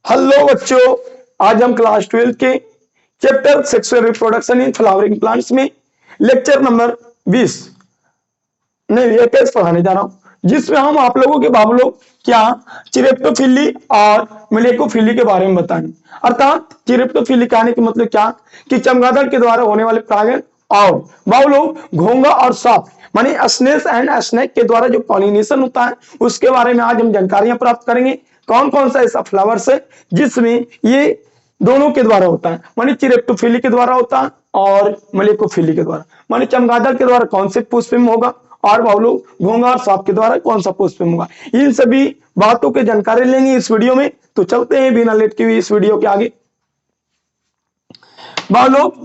Hello बच्चों, आज हम क्लास 12 के chapter sexual reproduction in flowering plants में लेक्चर नंबर 20 नहीं 21 पढ़ाने जा रहा हूं, जिसमें हम आप लोगों के बाबू क्या चिरेप्टोफिली और मिलेकोफिली के बारे में बताएंगे। अर्थात चिरेप्टोफिली कहने का मतलब क्या कि चमगादड़ के द्वारा होने वाले परागण और बाबू घोंगा और सांप माने स्नेक एंड स्नेक के द्वारा जो पॉलिनेशन होता है उसके बारे में आज हम जानकारियां प्राप्त करेंगे। कौन कौन सा ऐसा फ्लावर्स है जिसमें ये दोनों के द्वारा होता है, माने चिरेप्टोफिली के द्वारा होता है और मिलेकोफिली के द्वारा। माने चमगादड़ के द्वारा कौन से पुष्प होगा और बाबू घोंगा और सांप के द्वारा कौन सा पुष्प होगा, इन सभी बातों की जानकारी लेंगे इस वीडियो में। तो चलते हैं बिना लेट के हुए इस वीडियो के आगे।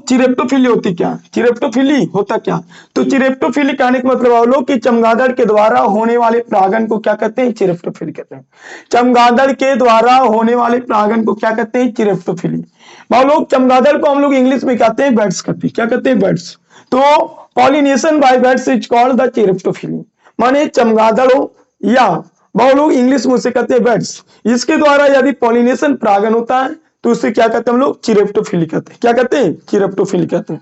चिरेप्टोफिली होती क्या, चिरेप्टोफिली होता क्या? तो चिरेप्टोफिली कहने का मतलब कि चमगादड़ के द्वारा होने वाले परागण को क्या कहते हैं? चिरेप्टोफिली कहते हैं। चमगादड़ के द्वारा होने वाले परागण को क्या कहते हैं? चिरेप्टोफिली। चमगादड़ को हम लोग इंग्लिश में कहते हैं बर्ड्स कहते हैं। क्या कहते हैं? बर्ड्स। तो pollination by birds is called the chiropterophily. माने चमगादड़ों या इंग्लिश में उसे कहते हैं बर्ड्स, इसके द्वारा यदि पॉलिनेशन परागण होता है तो उसे क्या कहते हैं हम लोग? चिरेप्टोफिली कहते हैं। क्या कहते हैं? चिरेप्टोफिली कहते हैं।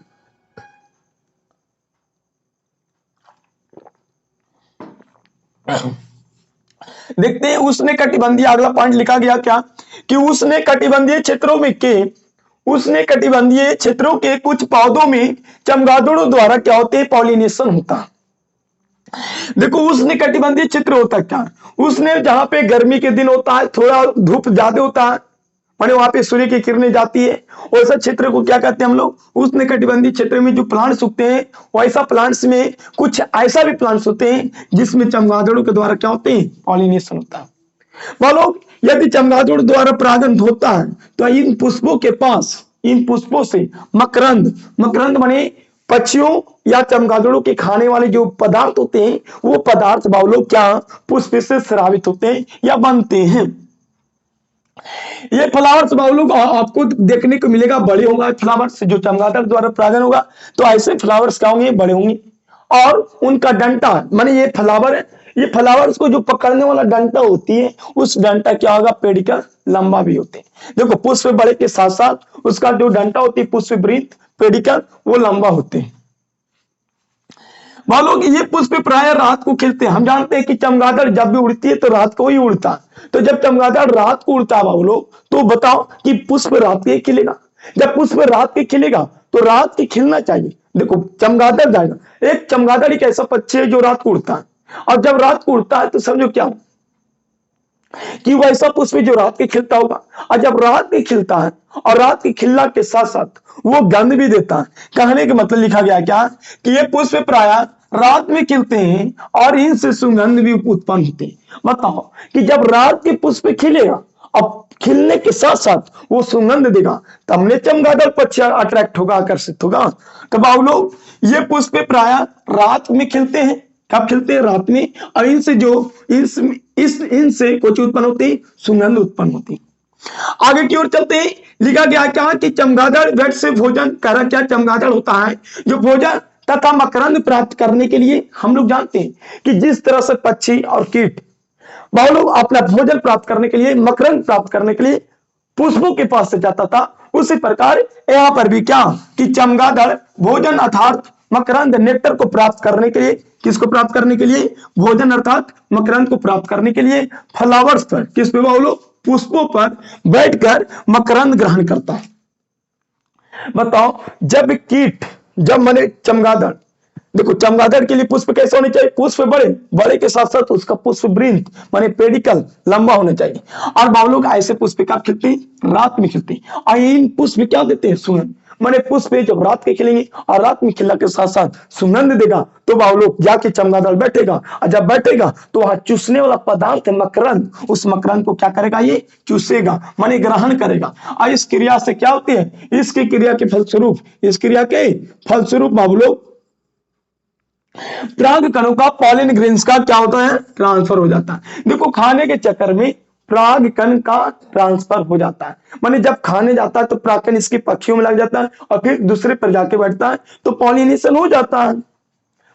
देखते हैं उष्णकटिबंधीय, अगला पॉइंट लिखा गया क्या कि उष्णकटिबंधीय क्षेत्रों के कुछ पौधों में चमगादड़ों द्वारा क्या होते हैं? पॉलिनेशन होता है। देखो उष्णकटिबंधीय क्षेत्र होता क्या, उसने जहां पे गर्मी के दिन होता है, थोड़ा धूप ज्यादा होता है, माने वहां पे सूर्य की किरणें जाती है, वैसा क्षेत्र को क्या कहते हैं हम लोग? उष्णकटिबंधीय क्षेत्र में जो प्लांट्स उगते हैं वैसा प्लांट्स में कुछ ऐसा भी प्लांट्स होते हैं जिसमें चमगादड़ों के द्वारा क्या होते हैं? पॉलिनेशन होता है। यदि चमगादड़ द्वारा परागण होता है तो इन पुष्पों के पास, इन पुष्पों से मकरंद माने पक्षियों या चमगादड़ों के खाने वाले जो पदार्थ होते हैं वो पदार्थ क्या पुष्प से स्रावित होते हैं या बनते हैं। ये फ्लावर्स आपको देखने को मिलेगा, बड़े होगा फ्लावर्स जो चमगादड़ द्वारा परागण होगा तो ऐसे फ्लावर्स क्या होंगे? बड़े होंगे। और उनका डंटा माने ये फ्लावर्स को जो पकड़ने वाला डंटा होती है उस डंटा क्या होगा? पेडिकल लंबा भी होते हैं। देखो पुष्प बड़े के साथ साथ उसका जो डंटा होती है पुष्प वृंत पेडिकल वो लंबा होते हैं। ये पुष्प प्राय रात को खिलते हैं। हम जानते हैं कि चमगादड़ जब भी उड़ती है तो रात को ही उड़ता है। तो जब चमगादड़ रात को उड़ता है तो बताओ कि पुष्प रात के खिलेगा। जब पुष्प रात के खिलेगा तो रात के खिलना चाहिए। देखो चमगादड़ जाएगा, एक चमगादड़ एक ऐसा पक्षी है जो रात को उड़ता है, और जब रात को उड़ता है तो समझो क्या कि वैसा पुष्प जो रात के खिलता होगा, और जब रात के खिलता है और रात के खिलना के साथ साथ वो गंध भी देता है। कहने का मतलब लिखा गया क्या कि ये पुष्प प्राय रात में खिलते हैं और इनसे सुगंध भी उत्पन्न होते हैं। बताओ कि जब रात के पुष्प खिलेगा, अब खिलने के साथ साथ वो सुगंध देगा तब हमने चमगादड़ पक्षी अट्रैक्ट होगा, आकर्षित होगा। तो ये पुष्प प्राय रात में खिलते हैं। कब खिलते हैं? रात में। और इनसे कुछ उत्पन्न होती है, सुगंध उत्पन्न होती है। आगे की ओर चलते हैं, लिखा गया क्या कि चमगादड़ वृक्ष से भोजन कर क्या चमगादड़ होता है जो भोजन तथा मकरंद प्राप्त करने के लिए, हम लोग जानते हैं कि जिस तरह से पक्षी और कीट अपना भोजन प्राप्त करने के लिए, मकरंद प्राप्त करने के लिए पुष्पों के पास से जाता था, उसी प्रकार यहाँ पर भी क्या कि चमगादड़ भोजन अर्थात मकरंद नेक्टर को प्राप्त करने के लिए, किसको प्राप्त करने के लिए? भोजन अर्थात मकरंद को प्राप्त करने के लिए फ्लावर्स पर, किस पे पुष्पों पर बैठकर मकरंद ग्रहण करता है। बताओ जब माने चमगादड़, देखो चमगादड़ के लिए पुष्प कैसे होने चाहिए? पुष्प बड़े के साथ साथ उसका पुष्प वृंत माने पेडिकल लंबा होना चाहिए। और ऐसे पुष्प कब खिलते हैं? रात में खिलते हैं। और इन पुष्प क्या देते हैं? सुगंध। माने पुष्प जब रात के खिलेंगे और रात में खिलने के साथ साथ सुगंध देगा तो जाके चमगादड़ बैठेगा, और जब बैठेगा तो वहां चूसने वाला पदार्थ है मकरंद, उस मकरंद को क्या करेगा? ये चूसेगा माने ग्रहण करेगा। और इस क्रिया से क्या होती है? इस क्रिया के फलस्वरूप पराग कणों का पॉलिन ग्रेन्स का क्या होता है? ट्रांसफर हो जाता है। देखो खाने के चक्कर में पराग कण का ट्रांसफर हो जाता है, माने जब खाने जाता है तो परागकण इसके पक्षियों में लग जाता है और फिर दूसरे पर जाके बैठता है तो पॉलिनेशन हो जाता है।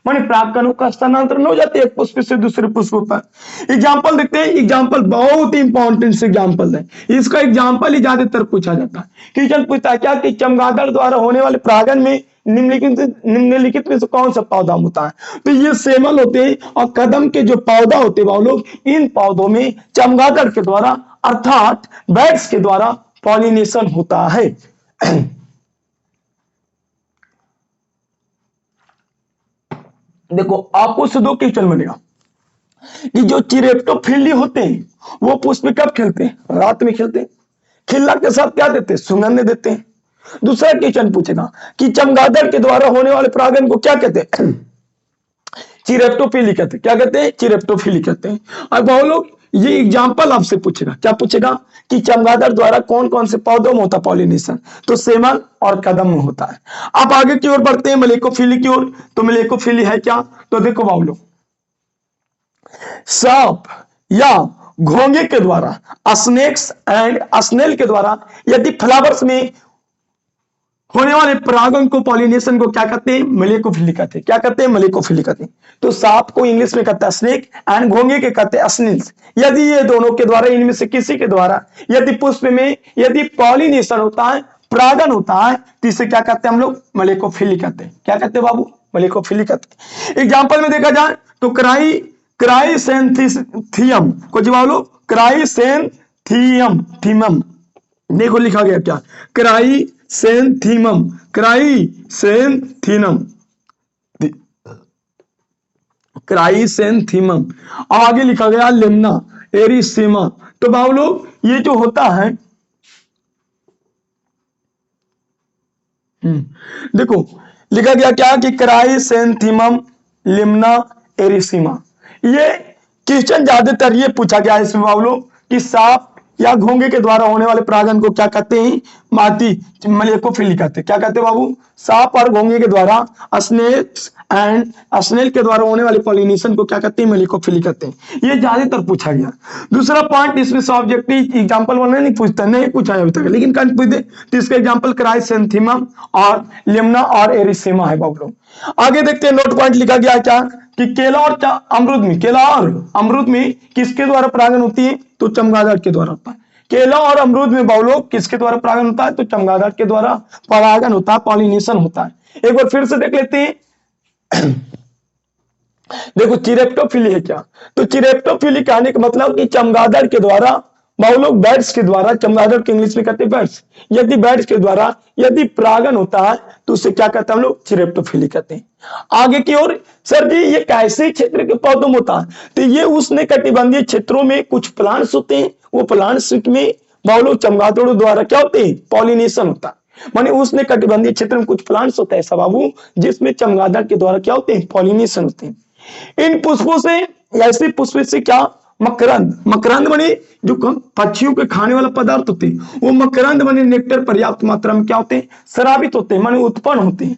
माने परागकणों का स्थानांतरण हो जाते हैं एक पुष्प से दूसरे पुष्प पर। एग्जाम्पल देखते हैं, एग्जाम्पल बहुत ही इंपॉर्टेंट एग्जाम्पल है, इसका एग्जाम्पल ही ज्यादातर पूछा जाता है। क्वेश्चन पूछता है क्या कि चमगादड़ द्वारा होने वाले परागण में निम्नलिखित में से कौन सा पौधा होता है? तो ये सेमल होते हैं और कदम के जो पौधा होते हैं लोग, इन पौधों में चमगादड़ के द्वारा अर्थात बैट्स के द्वारा पॉलिनेशन होता है। देखो आपको से दो क्वेश्चन बनेगा कि जो चिरेप्टोफिली होते हैं वो पुष्प कब खिलते हैं? रात में खिलते हैं। खिलना के साथ क्या देते हैं? सुगंध देते हैं। दूसरा क्वेश्चन पूछेगा कि चमगादड़ के द्वारा होने वाले परागण को क्या कहते हैं? चिरेप्टोफिली कहते हैं। क्या कहते हैं? चिरेप्टोफिली कहते हैं। और बहुत लोग ये एग्जाम्पल आपसे पूछेगा, क्या पूछेगा कि चमगादड़ द्वारा कौन कौन से पौधों में होता पॉलिनेशन? तो सेमल और कदम में होता है। आप आगे की ओर बढ़ते हैं मलेकोफिली की ओर। तो मलेकोफिली है क्या? तो देखो बाबू लोग, सांप या घोंगे के द्वारा, स्नेक्स एंड स्नेल के द्वारा यदि फ्लावर्स में होने वाले परागण को पॉलिनेशन को क्या कहते हैं? मलेकोफिली कहते हैं। क्या कहते हैं? मलेकोफिली कहते हैं। तो सांप को इंग्लिश में कहता है स्नेक एंड घोंगे के कहते हैं स्नेल्स। यदि ये दोनों के द्वारा, इनमें से किसी के द्वारा यदि पुष्प में यदि पॉलिनेशन होता है, परागण होता है, तो इसे क्या कहते हैं हम लोग? मलेकोफिली कहते हैं। क्या कहते हैं बाबू? मलेकोफिली कहते हैं। एग्जाम्पल में देखा जाए तो क्राइसेंथियम को जवाब लो, क्राइसेंथियम थीमम। देखो लिखा गया क्या? Chrysanthemum, chrysanthemum, chrysanthemum. आगे लिखा गया लिम्ना एरिसीमा। तो बाबू लोग ये जो होता है, देखो लिखा गया क्या कि क्राइसेंथीमम, लिम्ना एरिसीमा। ये क्वेश्चन ज्यादातर ये पूछा गया है इसमें बाबू लोग कि सांप या घोंगे के द्वारा होने वाले परागण को क्या कहते हैं? मादी मलेकोफिली कहते हैं। क्या कहते हैं बाबू? सांप और घोंगे के द्वारा, स्नेक्स एंड स्नेल के द्वारा होने वाले पॉलिनेशन को क्या कहते हैं? मलेकोफिली कहते हैं। ये ज्यादातर पूछा गया। दूसरा पॉइंट इसमें सब्जेक्टिव एग्जांपल वाला नहीं पूछता, नहीं पूछा है अभी तक, लेकिन कल पूछ दे तो इसका एग्जांपल क्राइसेंथीमम और लिम्ना और एरिसीमा है बाबू लोग। आगे देखते हैं, नोट पॉइंट लिखा गया क्या कि केला और अमरूद में, केला और अमरूद में किसके द्वारा परागण होती है? तो चमगादड़ के द्वारा होता है। केला और अमरूद में बाबू लोग किसके द्वारा परागण होता है? तो चमगादड़ के द्वारा परागण होता है, पॉलिनेशन होता है। एक बार फिर से देख लेते हैं। देखो चिरेप्टोफिली है क्या? तो चिरेप्टोफिली कहने का मतलब कि चमगादड़ के द्वारा बाबू लोग, बैट्स के द्वारा, चमगादड़ के इंग्लिश में कहते हैं बैट्स, यदि बैट्स के द्वारा यदि परागण होता है तो उसे क्या कहते हैं हम लोग? चिरेप्टोफिली कहते हैं। आगे की ओर, सर जी ये कैसे क्षेत्र के पौधों में होता है? तो ये उष्णकटिबंधीय क्षेत्रों में कुछ प्लांट्स होते हैं, वो प्लांट्स में बाबू लोग चमगादड़ों द्वारा क्या होते हैं? पॉलिनेशन होता है। माने उष्णकटिबंधीय क्षेत्र में कुछ प्लांट्स होता है ऐसा बाबू, जिसमें चमगादड़ के द्वारा क्या होते हैं? पॉलिनेशन होते हैं। इन पुष्पों से, ऐसे पुष्प से क्या? मकरंद, मकरंद बने जो पक्षियों के खाने वाला पदार्थ होते हैं, वो मकरंद बने नेक्टर पर्याप्त मात्रा में क्या होते हैं? स्रावित होते हैं, माने उत्पन्न होते हैं।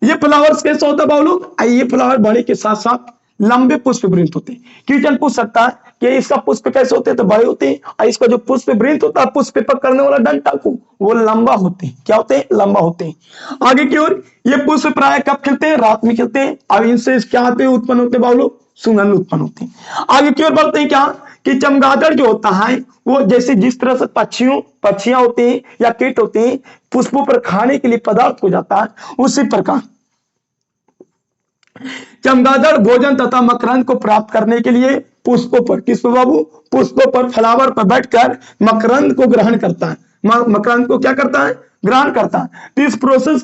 ये फ्लावर्स कैसे होता है बाबू लोग? ये फ्लावर बड़े के साथ साथ लंबे पुष्प वृंत होते हैं। क्वेश्चन पूछ सकता है कि इसका पुष्प कैसे होते हैं? तो बड़े होते हैं, और इसका जो पुष्प वृंत होता है, पुष्प पकड़ने वाला डंटा को, वो लंबा होते हैं। क्या होते हैं? लंबा होते हैं। आगे की ओर, ये पुष्प प्राय कब खिलते हैं? रात में खिलते हैं। अब इनसे क्या होते हैं? उत्पन्न होते हैं बाबू लोग? सुगंध उत्पन्न होती है। आगे की ओर बढ़ते हैं क्या कि चमगादड़ जो होता है वो जैसे जिस तरह से पक्षियां होते हैं या कीट होते हैं, पुष्पों पर खाने के लिए पदार्थ हो जाता है, उसी प्रकार चमगादड़ भोजन तथा मकरंद को प्राप्त करने के लिए पुष्पों पर, किस पर बाबू? पुष्पों पर, फ्लावर पर बैठकर मकरंद को ग्रहण करता है। मकरंद को क्या करता है? ग्रहण करता है। तो इस प्रोसेस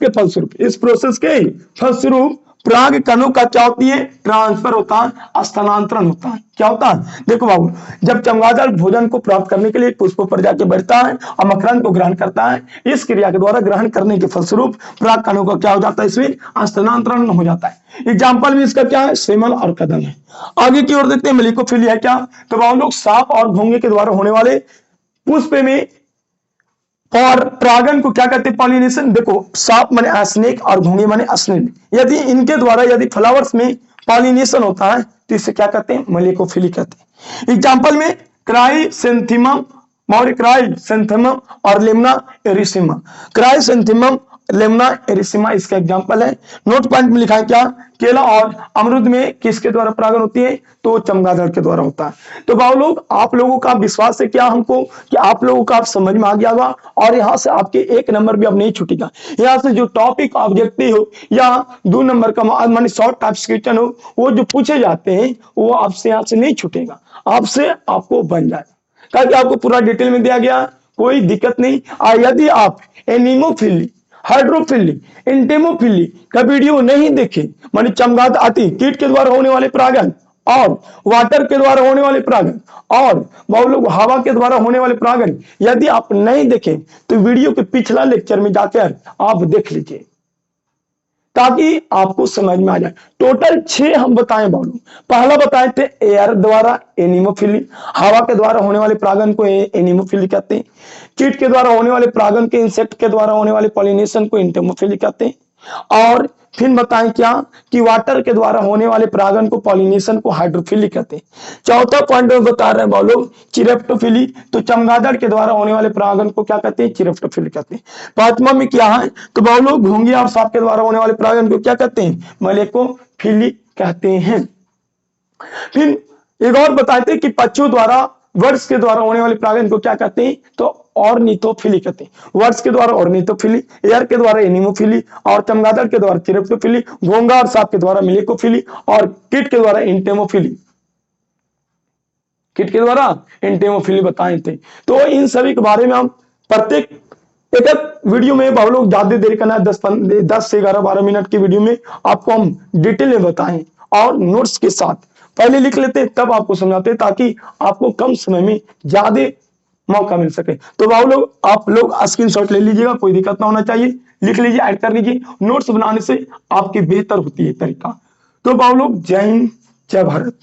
के फलस्वरूप पराग कणों का क्या होती है? ट्रांसफर होता है, स्थानांतरण होता है। क्या होता है? देखो बाबू, जब चमगादड़ भोजन को प्राप्त करने के लिए पुष्पों पर जाके बैठता है और मकरंद को ग्रहण करता है, इस क्रिया के द्वारा ग्रहण करने के फलस्वरूप पराग कणों का क्या हो जाता है? इसमें स्थानांतरण हो जाता है। एग्जाम्पल में इसका क्या है? सेमल और कदम है। आगे की ओर देखते हैं, मलेकोफिली है क्या? तो बाबू लोग, सांप और घोंगे के द्वारा होने वाले पुष्प में और परागण को क्या कहते हैं? पॉलिनेशन। देखो सांप माने स्नेक और घोंगे माने स्नेल, यदि इनके द्वारा यदि फ्लावर्स में पॉलिनेशन होता है तो इसे क्या कहते हैं? मलेकोफिली कहते हैं। एग्जाम्पल में क्राइसेंथीमम और लिम्ना एरिसीमा। क्राइसेंथीमम लेमना एरिसिमा इसका एग्जांपल है। नोट पॉइंट में लिखा है क्या, केला और अमरूद में किसके द्वारा परागण होती है, तो चमगादड़ के द्वारा होता है। तो भाई लोग, आप लोगों का विश्वास है क्या हमको कि आप लोगों का आप समझ में आ गया होगा, और यहाँ से आपके 1 नंबर भी अब नहीं छूटेगा। यहाँ से जो टॉपिक ऑब्जेक्टिव हो या 2 नंबर का माने शॉर्ट टाइप क्वेश्चन हो, वो जो पूछे जाते हैं वो आपसे यहाँ से नहीं छूटेगा, आपसे आपको बन जाएगा, ताकि आपको पूरा डिटेल में दिया गया, कोई दिक्कत नहीं। और यदि आप एनीमोफिली, हाइड्रोफिली, इंटेमोफिली का वीडियो नहीं देखे, मानी चमगादड़ आती कीट के द्वारा होने वाले परागण और वाटर के द्वारा होने वाले परागण और बहुत लोग हवा के द्वारा होने वाले परागण, यदि आप नहीं देखें तो वीडियो के पिछला लेक्चर में जाकर आप देख लीजिए, ताकि आपको समझ में आ जाए। टोटल 6 हम बताएं बाबू। पहला बताए थे एयर द्वारा एनीमोफिली, हवा के द्वारा होने वाले परागण को एनीमोफिली कहते हैं। कीट के द्वारा होने वाले परागण के, इंसेक्ट के द्वारा होने वाले पॉलिनेशन को इंटेमोफिली कहते हैं। और फिर बताएं क्या कि वाटर के द्वारा होने वाले परागण को, पॉलिनेशन को हाइड्रोफिली कहते हैं। चौथा पॉइंट में बता रहे हैं बाबू लोग चिरेप्टोफिली, तो चमगादड़ के द्वारा होने वाले परागण को क्या कहते हैं, चिरेप्टोफिली कहते हैं। पांचवा में क्या है, तो बाबू लोग घोंघे और सांप के द्वारा होने वाले परागण को क्या कहते हैं, मलेकोफिली कहते हैं। फिर एक और बताते हैं कि पक्षियों द्वारा, वर्ड्स के द्वारा होने वाले परागण को क्या कहते हैं, तो ऑर्निथोफिली कहते हैं। वर्ड्स के द्वारा ऑर्निथोफिली, एयर के द्वारा एनीमोफिली, और चमगादड़ के द्वारा चिरेप्टोफिली, घोंघा और सांप के द्वारा मिलेकोफिली, और कीट के द्वारा इंटेमोफिली, कीट के द्वारा इंटेमोफिली बताए थे। तो इन सभी के बारे में हम प्रत्येक एक वीडियो में बहुत लोग ज्यादा देर करना है, 10 से 11-12 मिनट की वीडियो में आपको हम डिटेल में बताएं और नोट्स के साथ पहले लिख लेते हैं, तब आपको समझाते हैं, ताकि आपको कम समय में ज्यादा मौका मिल सके। तो बाबू लोग, आप लोग स्क्रीनशॉट ले लीजिएगा, कोई दिक्कत ना होना चाहिए, लिख लीजिए, ऐड कर लीजिए। नोट्स बनाने से आपकी बेहतर होती है तरीका। तो बाबू लोग, जय हिंद, जय भारत।